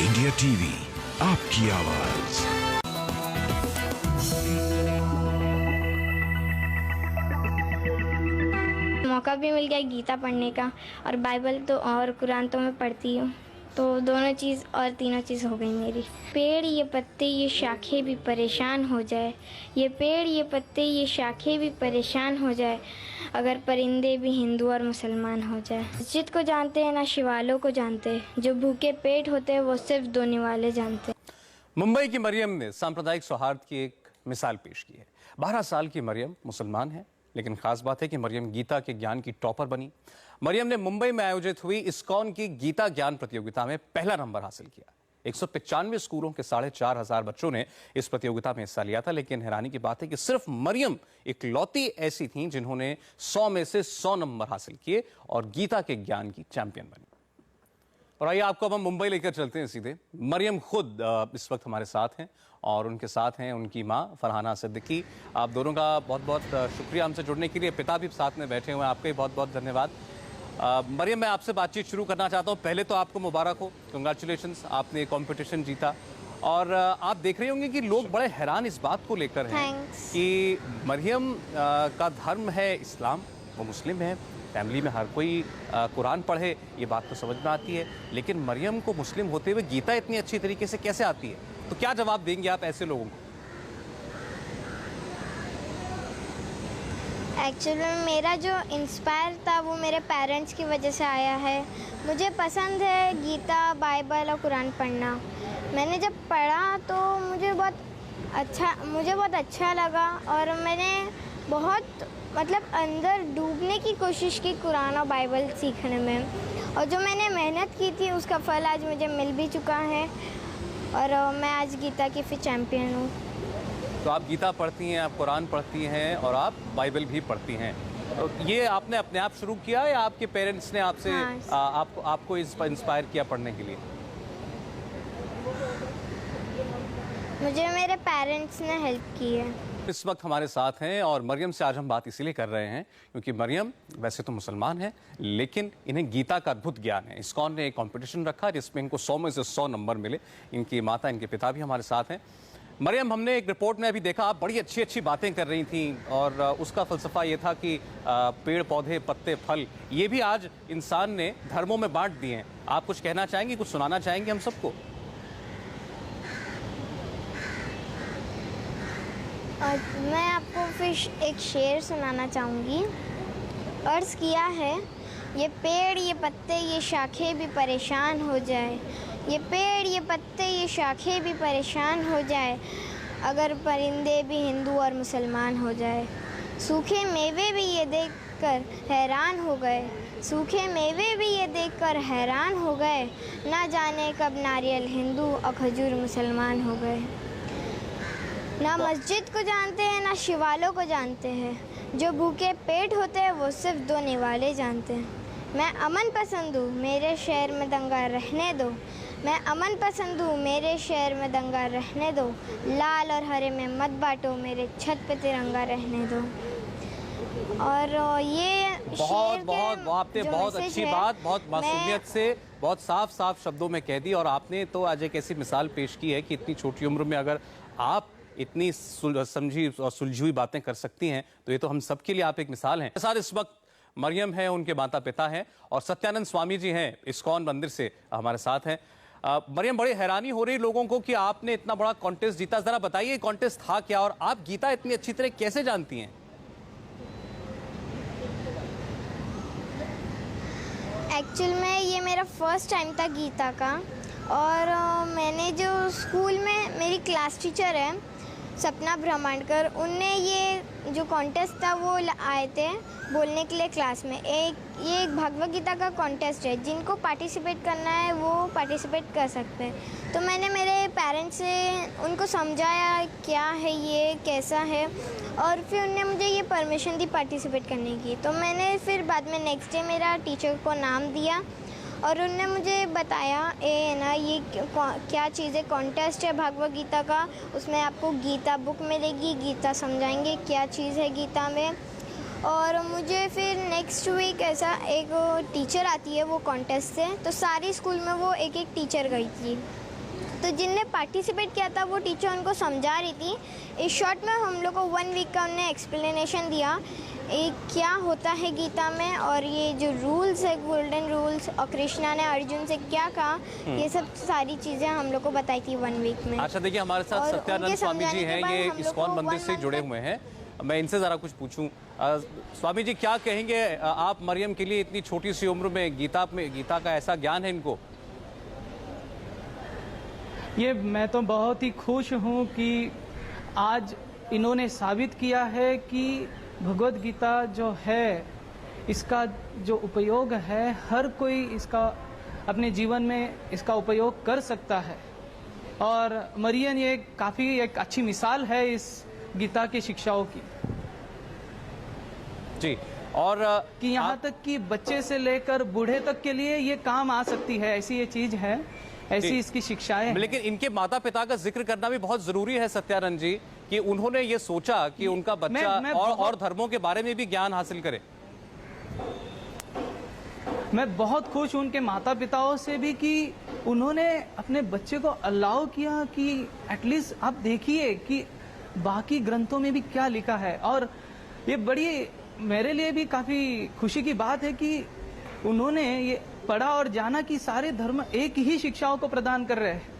India TV, आपकी आवाज। मौका भी मिल गया गीता पढ़ने का, और बाइबल तो और कुरान तो मैं पढ़ती हूँ, तो दोनों चीज़ और तीनों चीज़ हो गई मेरी। पेड़ ये पत्ते ये शाखें भी परेशान हो जाए, ये पेड़ ये पत्ते ये शाखें भी परेशान हो जाए, अगर परिंदे भी हिंदू और मुसलमान हो जाए। मस्जिद को जानते हैं ना शिवालों को जानते, जो भूखे पेट होते हैं वो सिर्फ दो निवाले जानते। मुंबई की मरियम ने सांप्रदायिक सौहार्द की एक मिसाल पेश की है। 12 साल की मरियम मुसलमान है, लेकिन खास बात है कि मरियम गीता के ज्ञान की टॉपर बनी। मरियम ने मुंबई में आयोजित हुई इस्कॉन की गीता ज्ञान प्रतियोगिता में पहला नंबर हासिल किया। 195 स्कूलों के 4,500 बच्चों ने इस प्रतियोगिता में हिस्सा लिया था, लेकिन हैरानी की बात है कि सिर्फ मरियम इकलौती ऐसी थी जिन्होंने 100 में से 100 नंबर हासिल किए और गीता के ज्ञान की चैंपियन बनी। और आइए आपको अब हम मुंबई लेकर चलते हैं सीधे। मरियम खुद इस वक्त हमारे साथ हैं और उनके साथ हैं उनकी माँ फरहाना सिद्दीकी। आप दोनों का बहुत बहुत शुक्रिया हमसे जुड़ने के लिए। पिता भी साथ में बैठे हुए हैं, आपका भी बहुत बहुत धन्यवाद। मरियम, मैं आपसे बातचीत शुरू करना चाहता हूँ। पहले तो आपको मुबारक हो, कंग्रेचुलेशंस, आपने कंपटीशन जीता। और आप देख रहे होंगे कि लोग बड़े हैरान इस बात को लेकर हैं कि मरियम का धर्म है इस्लाम, वो मुस्लिम है, फैमिली में हर कोई कुरान पढ़े, ये बात तो समझ में आती है, लेकिन मरियम को मुस्लिम होते हुए गीता इतनी अच्छी तरीके से कैसे आती है? तो क्या जवाब देंगे आप ऐसे लोगों को? एक्चुअली मेरा जो इंस्पायर था वो मेरे पेरेंट्स की वजह से आया है। मुझे पसंद है गीता, बाइबल और कुरान पढ़ना। मैंने जब पढ़ा तो मुझे बहुत अच्छा लगा और मैंने बहुत अंदर डूबने की कोशिश की कुरान और बाइबल सीखने में, और जो मैंने मेहनत की थी उसका फल आज मुझे मिल भी चुका है और मैं आज गीता की फिर चैंपियन हूँ। तो आप गीता पढ़ती हैं, आप कुरान पढ़ती हैं और आप बाइबल भी पढ़ती हैं। तो ये आपने अपने आप शुरू किया या आपके पेरेंट्स ने आपसे आपको इंस्पायर किया पढ़ने के लिए? मुझे मेरे पेरेंट्स ने हेल्प की है। इस वक्त हमारे साथ हैं और मरियम से आज हम बात इसीलिए कर रहे हैं क्योंकि मरियम वैसे तो मुसलमान है, लेकिन इन्हें गीता का अद्भुत ज्ञान है। इस्कॉन ने एक कंपटीशन रखा जिसमें इनको 100 में से 100 नंबर मिले। इनकी माता, इनके पिता भी हमारे साथ हैं। मरियम, हमने एक रिपोर्ट में अभी देखा आप बड़ी अच्छी अच्छी बातें कर रही थी और उसका फलसफा ये था कि पेड़ पौधे, पत्ते, फल, ये भी आज इंसान ने धर्मों में बांट दिए हैं। आप कुछ कहना चाहेंगे, कुछ सुनाना चाहेंगे हम सबको? मैं आपको फिर एक शेर सुनाना चाहूँगी। अर्ज़ किया है, ये पेड़ ये पत्ते ये शाखें भी परेशान हो जाए, ये पेड़ ये पत्ते ये शाखें भी परेशान हो जाए, अगर परिंदे भी हिंदू और मुसलमान हो जाए। सूखे मेवे भी ये देखकर हैरान हो गए, सूखे मेवे भी ये देखकर हैरान हो गए, ना जाने कब नारियल हिंदू और खजूर मुसलमान हो गए। ना मस्जिद को जानते हैं ना शिवालों को जानते हैं, जो भूखे पेट होते हैं वो सिर्फ दो निवाले जानते हैं। मैं अमन पसंद हूँ, मेरे शहर में दंगा रहने दो, मैं अमन पसंद हूँ, मेरे शहर में दंगा रहने दो, लाल और हरे में मत बांटो, मेरे छत पे तिरंगा रहने दो। और ये आपने बहुत अच्छी बात, बहुत मासूमियत से, बहुत साफ साफ शब्दों में कह दी। और आपने तो आज एक ऐसी मिसाल पेश की है कि इतनी छोटी उम्र में अगर आप इतनी समझी और सुलझी हुई बातें कर सकती हैं तो ये तो हम सबके लिए आप एक मिसाल हैं। साथ इस वक्त मरियम है, उनके माता पिता हैं और सत्यानंद स्वामी जी हैं, इस्कॉन मंदिर से हमारे साथ हैं। मरियम, बड़ी हैरानी हो रही लोगों को कि आपने इतना बड़ा कॉन्टेस्ट जीता। जरा बताइए कॉन्टेस्ट था क्या और आप गीता इतनी अच्छी तरह कैसे जानती हैं? एक्चुअल में ये मेरा फर्स्ट टाइम था गीता का, और मैंने जो स्कूल में मेरी क्लास टीचर है सपना ब्रह्मांडकर, उनने ये जो कॉन्टेस्ट था वो आए थे बोलने के लिए क्लास में। ये एक भगवद गीता का कॉन्टेस्ट है, जिनको पार्टिसिपेट करना है वो पार्टिसिपेट कर सकते हैं। तो मैंने मेरे पेरेंट्स से उनको समझाया क्या है ये, कैसा है, और फिर उन्होंने मुझे ये परमिशन दी पार्टिसिपेट करने की। तो मैंने फिर बाद में नेक्स्ट डे मेरा टीचर को नाम दिया और उन्होंने मुझे बताया ये क्या चीज़ है, कॉन्टेस्ट है भगवद गीता का, उसमें आपको गीता बुक मिलेगी, गीता समझाएंगे क्या चीज़ है गीता में। और मुझे फिर नेक्स्ट वीक ऐसा एक टीचर आती है वो कॉन्टेस्ट से, तो सारी स्कूल में वो एक एक टीचर गई थी। तो जिनने पार्टिसिपेट किया था वो टीचर उनको समझा रही थी। इस शॉर्ट में हम लोग को 1 वीक का उन्होंने एक्सप्लेनेशन दिया क्या होता है गीता में, और ये जो रूल्स है गोल्डन रूल्स, और कृष्णा ने अर्जुन से क्या कहा, ये सब सारी चीज़ें हम लोग को बताई थी 1 वीक में। अच्छा देखिए, हमारे साथ सत्यानंद स्वामी जी हैं, ये इस्कॉन मंदिर से जुड़े हुए हैं। मैं इनसे ज़रा कुछ पूछूं। स्वामी जी, क्या कहेंगे आप मरियम के लिए? इतनी छोटी सी उम्र में गीता का ऐसा ज्ञान है इनको। ये मैं तो बहुत ही खुश हूँ कि आज इन्होंने साबित किया है कि भगवद गीता जो है इसका जो उपयोग है हर कोई इसका अपने जीवन में इसका उपयोग कर सकता है। और मरियम ये काफ़ी एक अच्छी मिसाल है इस गीता की शिक्षाओं की जी। और कि यहाँ तक कि बच्चे से लेकर बूढ़े तक के लिए ये काम आ सकती है, ऐसी ये चीज है, ऐसी इसकी शिक्षाएं हैं। लेकिन इनके माता पिता का जिक्र करना भी बहुत जरूरी है सत्यानंद जी, कि उन्होंने ये सोचा कि उनका बच्चा और धर्मों के बारे में भी ज्ञान हासिल करे। मैं बहुत खुश हूं उनके माता पिताओं से भी कि उन्होंने अपने बच्चे को अलाउ किया कि एटलीस्ट आप देखिए कि बाकी ग्रंथों में भी क्या लिखा है। और ये बड़ी मेरे लिए भी काफी खुशी की बात है कि उन्होंने ये पढ़ा और जाना कि सारे धर्म एक ही शिक्षाओं को प्रदान कर रहे हैं।